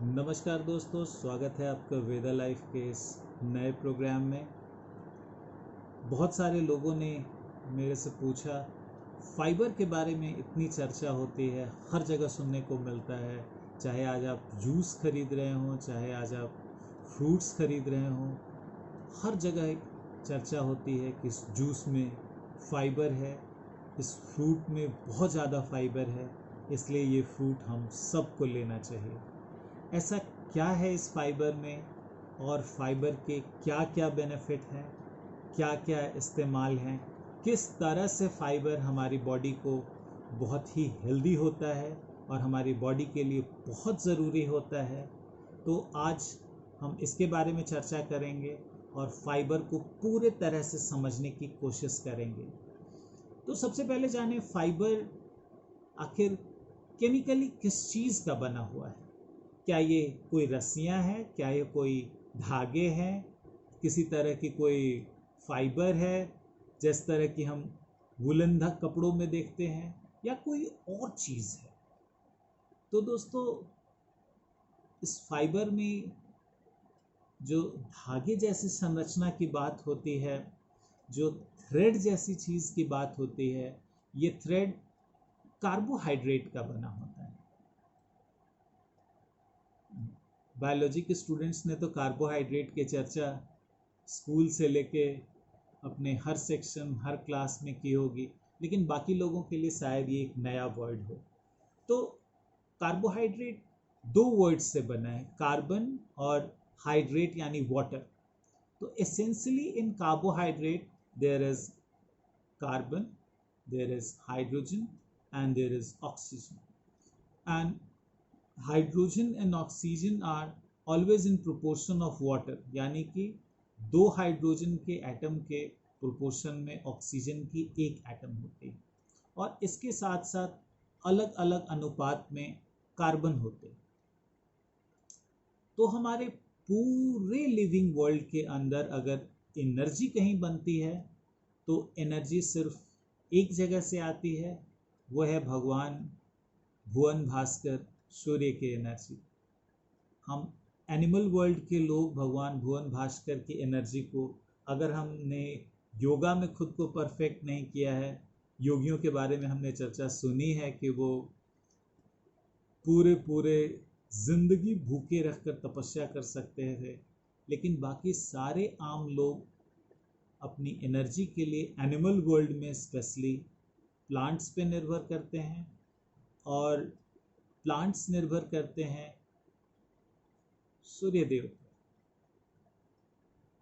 नमस्कार दोस्तों, स्वागत है आपका वेदा लाइफ के इस नए प्रोग्राम में। बहुत सारे लोगों ने मेरे से पूछा, फाइबर के बारे में इतनी चर्चा होती है, हर जगह सुनने को मिलता है। चाहे आज आप जूस खरीद रहे हों, चाहे आज आप फ्रूट्स खरीद रहे हों, हर जगह चर्चा होती है कि इस जूस में फाइबर है, इस फ्रूट में बहुत ज़्यादा फाइबर है, इसलिए ये फ्रूट हम सबको लेना चाहिए। ऐसा क्या है इस फाइबर में, और फाइबर के क्या क्या बेनिफिट हैं, क्या क्या इस्तेमाल हैं, किस तरह से फाइबर हमारी बॉडी को बहुत ही हेल्दी होता है और हमारी बॉडी के लिए बहुत ज़रूरी होता है। तो आज हम इसके बारे में चर्चा करेंगे और फाइबर को पूरे तरह से समझने की कोशिश करेंगे। तो सबसे पहले जाने फाइबर आखिर केमिकली किस चीज़ का बना हुआ है। क्या ये कोई रस्सियाँ हैं, क्या ये कोई धागे हैं, किसी तरह की कोई फाइबर है जिस तरह की हम वुलन कपड़ों में देखते हैं, या कोई और चीज़ है। तो दोस्तों, इस फाइबर में जो धागे जैसी संरचना की बात होती है, जो थ्रेड जैसी चीज़ की बात होती है, ये थ्रेड कार्बोहाइड्रेट का बना होता है। बायोलॉजी के स्टूडेंट्स ने तो कार्बोहाइड्रेट की चर्चा स्कूल से लेके अपने हर सेक्शन, हर क्लास में की होगी, लेकिन बाकी लोगों के लिए शायद ये एक नया वर्ड हो। तो कार्बोहाइड्रेट दो वर्ड्स से बना है, कार्बन और हाइड्रेट यानी वाटर। तो essentially in carbohydrate there is carbon, there is hydrogen and there is oxygen. And hydrogen and oxygen are always in proportion of water, यानी कि दो हाइड्रोजन के एटम के प्रोपोर्शन में ऑक्सीजन की एक एटम होती है, और इसके साथ साथ अलग अलग अनुपात में कार्बन होते हैं। तो हमारे पूरे लिविंग वर्ल्ड के अंदर अगर एनर्जी कहीं बनती है तो एनर्जी सिर्फ एक जगह से आती है, वो है भगवान भुवन भास्कर सूर्य की एनर्जी। हम एनिमल वर्ल्ड के लोग भगवान भुवन भास्कर की एनर्जी को, अगर हमने योगा में खुद को परफेक्ट नहीं किया है, योगियों के बारे में हमने चर्चा सुनी है कि वो पूरे जिंदगी भूखे रखकर तपस्या कर सकते थे, लेकिन बाकी सारे आम लोग अपनी एनर्जी के लिए एनिमल वर्ल्ड में स्पेशली प्लांट्स पे निर्भर करते हैं, और प्लांट्स निर्भर करते हैं सूर्य देव पर।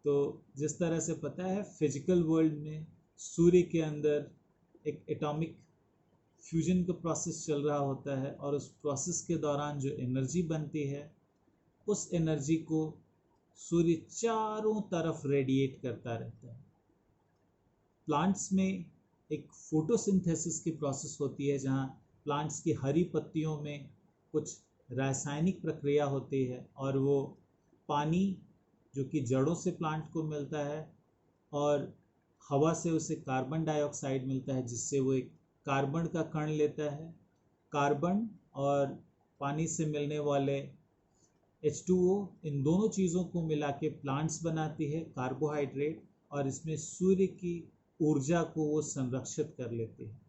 तो जिस तरह से पता है, फिजिकल वर्ल्ड में सूर्य के अंदर एक एटॉमिक फ्यूजन का प्रोसेस चल रहा होता है, और उस प्रोसेस के दौरान जो एनर्जी बनती है, उस एनर्जी को सूर्य चारों तरफ रेडिएट करता रहता है। प्लांट्स में एक फोटोसिंथेसिस की प्रोसेस होती है, जहाँ प्लांट्स की हरी पत्तियों में कुछ रासायनिक प्रक्रिया होती है, और वो पानी जो कि जड़ों से प्लांट को मिलता है, और हवा से उसे कार्बन डाइऑक्साइड मिलता है, जिससे वो एक कार्बन का कण लेता है। कार्बन और पानी से मिलने वाले H2O, इन दोनों चीज़ों को मिला के प्लांट्स बनाती है कार्बोहाइड्रेट, और इसमें सूर्य की ऊर्जा को वो संरक्षित कर लेते हैं।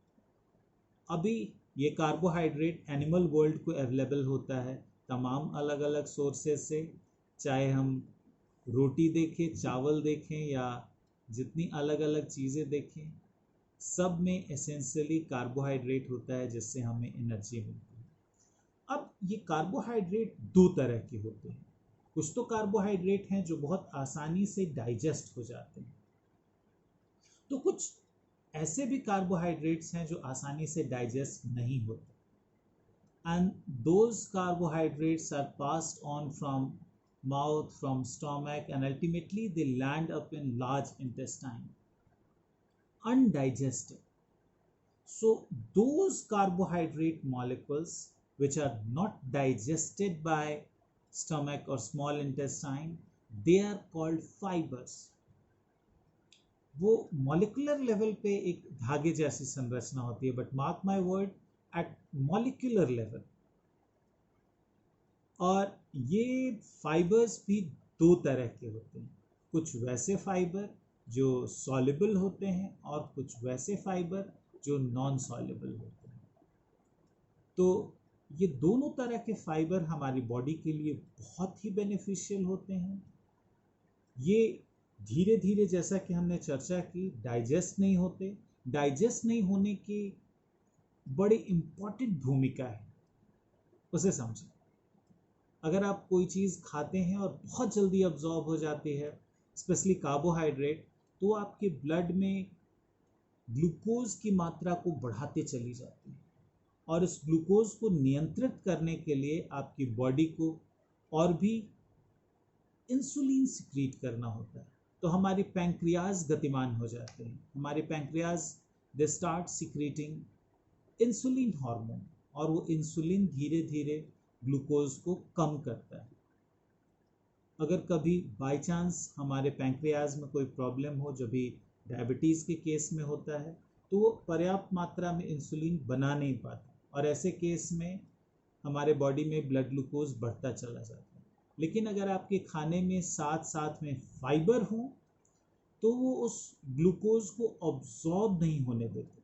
अभी ये कार्बोहाइड्रेट एनिमल वर्ल्ड को अवेलेबल होता है तमाम अलग अलग सोर्सेस से, चाहे हम रोटी देखें, चावल देखें, या जितनी अलग अलग चीज़ें देखें, सब में एसेंशियली कार्बोहाइड्रेट होता है, जिससे हमें एनर्जी मिलती है। अब ये कार्बोहाइड्रेट दो तरह के होते हैं। कुछ तो कार्बोहाइड्रेट हैं जो बहुत आसानी से डाइजेस्ट हो जाते हैं, तो कुछ ऐसे भी कार्बोहाइड्रेट्स हैं जो आसानी से डाइजेस्ट नहीं होते, and those carbohydrates are passed on from mouth, from stomach, and ultimately they land up in large intestine undigested. So those carbohydrate molecules which are not digested by stomach or small intestine, they are called fibers. वो molecular level पे एक धागे जैसी संरचना होती है, but mark my word, at molecular level और ये फाइबर्स भी दो तरह के होते हैं, कुछ वैसे फाइबर जो सॉल्युबल होते हैं और कुछ वैसे फाइबर जो नॉन सॉल्युबल होते हैं। तो ये दोनों तरह के फाइबर हमारी बॉडी के लिए बहुत ही बेनिफिशियल होते हैं। ये धीरे धीरे, जैसा कि हमने चर्चा की, डाइजेस्ट नहीं होते। डाइजेस्ट नहीं होने की बड़ी इम्पॉर्टेंट भूमिका है, उसे समझें। अगर आप कोई चीज़ खाते हैं और बहुत जल्दी अब्जॉर्ब हो जाती है, स्पेशली कार्बोहाइड्रेट, तो आपके ब्लड में ग्लूकोज की मात्रा को बढ़ाते चली जाती है और इस ग्लूकोज को नियंत्रित करने के लिए आपकी बॉडी को और भी इंसुलिन सिक्रीट करना होता है। तो हमारी पैंक्रियाज गतिमान हो जाते हैं। हमारे pancreas they start secreting insulin hormone और वो इंसुलिन धीरे धीरे ग्लूकोज को कम करता है। अगर कभी बाय चांस हमारे पैंक्रियाज में कोई प्रॉब्लम हो, जो भी डायबिटीज़ के केस में होता है, तो वो पर्याप्त मात्रा में इंसुलिन बना नहीं पाता और ऐसे केस में हमारे बॉडी में ब्लड ग्लूकोज बढ़ता चला जाता है। लेकिन अगर आपके खाने में साथ साथ में फाइबर हो तो वो उस ग्लूकोज को ऑब्जॉर्ब नहीं होने देते,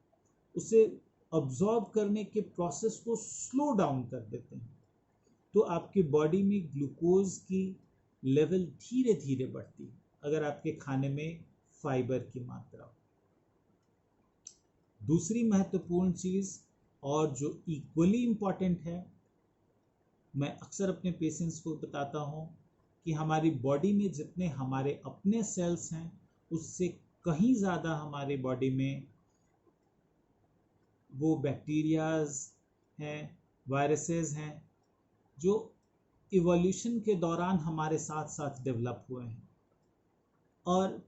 उसे ऑब्जॉर्ब करने के प्रोसेस को स्लो डाउन कर देते हैं। तो आपकी बॉडी में ग्लूकोज की लेवल धीरे धीरे बढ़ती है अगर आपके खाने में फाइबर की मात्रा हो। दूसरी महत्वपूर्ण चीज़ और जो इक्वली इम्पॉर्टेंट है, मैं अक्सर अपने पेशेंट्स को बताता हूँ कि हमारी बॉडी में जितने हमारे अपने सेल्स हैं उससे कहीं ज़्यादा हमारी बॉडी में वो बैक्टीरियाज हैं, वायरसेस हैं, जो इवोल्यूशन के दौरान हमारे साथ साथ डेवलप हुए हैं और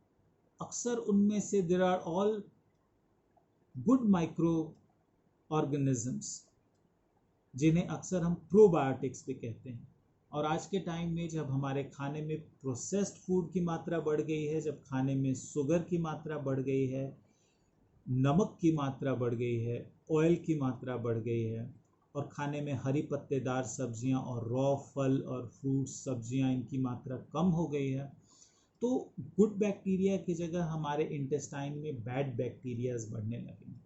अक्सर उनमें से there are all good micro organisms, जिन्हें अक्सर हम प्रोबायोटिक्स भी कहते हैं। और आज के टाइम में जब हमारे खाने में प्रोसेस्ड फूड की मात्रा बढ़ गई है, जब खाने में शुगर की मात्रा बढ़ गई है, नमक की मात्रा बढ़ गई है, ऑयल की मात्रा बढ़ गई है और खाने में हरी पत्तेदार सब्जियां और रॉ फल और फ्रूट्स सब्जियां इनकी मात्रा कम हो गई है, तो गुड बैक्टीरिया की जगह हमारे इंटेस्टाइन में बैड बैक्टीरियाज बढ़ने लगेंगे।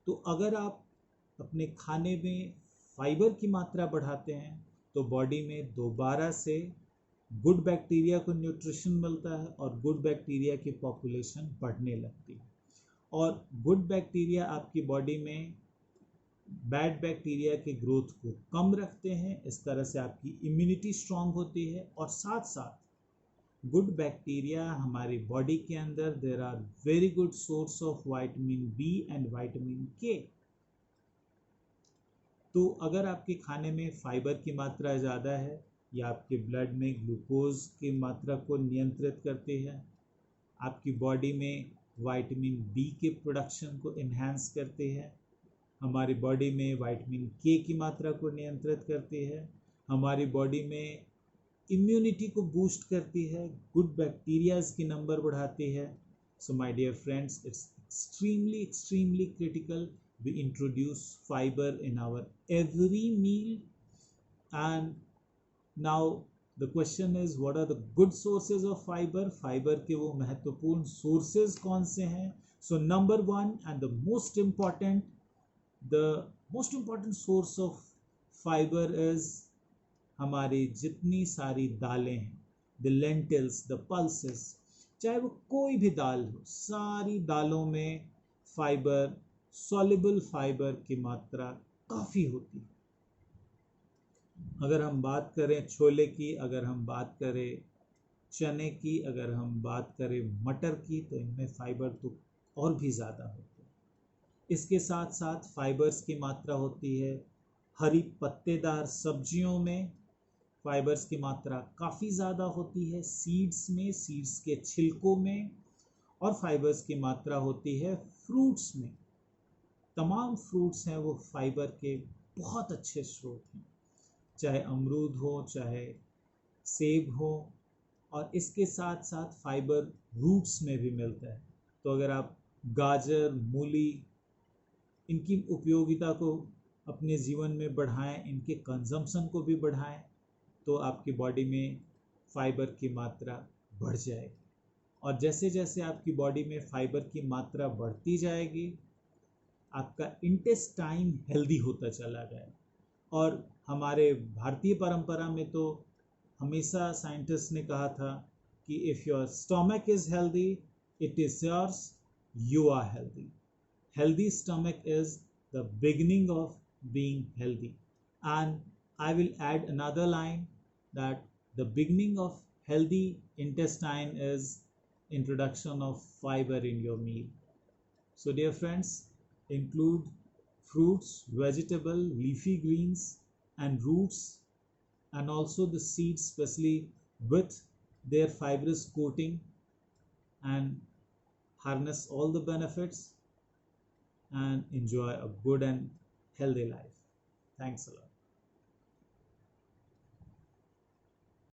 तो अगर आप अपने खाने में फाइबर की मात्रा बढ़ाते हैं तो बॉडी में दोबारा से गुड बैक्टीरिया को न्यूट्रिशन मिलता है और गुड बैक्टीरिया की पॉपुलेशन बढ़ने लगती है और गुड बैक्टीरिया आपकी बॉडी में बैड बैक्टीरिया के ग्रोथ को कम रखते हैं। इस तरह से आपकी इम्यूनिटी स्ट्रांग होती है और साथ साथ गुड बैक्टीरिया हमारी बॉडी के अंदर there are very good source of vitamin B and vitamin K. तो अगर आपके खाने में फाइबर की मात्रा ज़्यादा है, या आपके ब्लड में ग्लूकोज की मात्रा को नियंत्रित करती है, आपकी बॉडी में विटामिन बी के प्रोडक्शन को इन्हांस करती है, हमारी बॉडी में विटामिन के की मात्रा को नियंत्रित करती है, हमारी बॉडी में इम्यूनिटी को बूस्ट करती है, गुड बैक्टीरियाज की नंबर बढ़ाती है। So my dear friends, it's extremely critical we introduce fiber in our every meal. And now the question is, what are the good sources of fiber? Fiber के वो महत्वपूर्ण sources कौन से हैं? So number one and the most important source of fiber is हमारी जितनी सारी दालें हैं, the lentils, the pulses, चाहे वो कोई भी दाल हो, सारी दालों में फाइबर, सॉल्युबल फाइबर की मात्रा काफ़ी होती है। अगर हम बात करें छोले की, अगर हम बात करें चने की, अगर हम बात करें मटर की, तो इनमें फाइबर तो और भी ज़्यादा होते हैं। इसके साथ साथ फाइबर्स की मात्रा होती है हरी पत्तेदार सब्जियों में, फाइबर्स की मात्रा काफ़ी ज़्यादा होती है सीड्स में, सीड्स के छिलकों में, और फाइबर्स की मात्रा होती है फ्रूट्स में। तमाम फ्रूट्स हैं वो फाइबर के बहुत अच्छे स्रोत हैं, चाहे अमरूद हो, चाहे सेब हो, और इसके साथ साथ फाइबर रूट्स में भी मिलता है। तो अगर आप गाजर, मूली, इनकी उपयोगिता को अपने जीवन में बढ़ाएं, इनके कंजम्पशन को भी बढ़ाएं, तो आपकी बॉडी में फाइबर की मात्रा बढ़ जाएगी। और जैसे जैसे आपकी बॉडी में फाइबर की मात्रा बढ़ती जाएगी, आपका इंटेस्टाइन हेल्दी होता चला गया। और हमारे भारतीय परंपरा में तो हमेशा साइंटिस्ट ने कहा था कि if your stomach is healthy, it is yours, you are healthy. Healthy stomach is the beginning of being healthy. And I will add another line that the beginning of healthy intestine is introduction of fiber in your meal. So dear friends, include fruits, vegetable, leafy greens and roots, and also the seeds, especially with their fibrous coating, and harness all the benefits and enjoy a good and healthy life. Thanks a lot.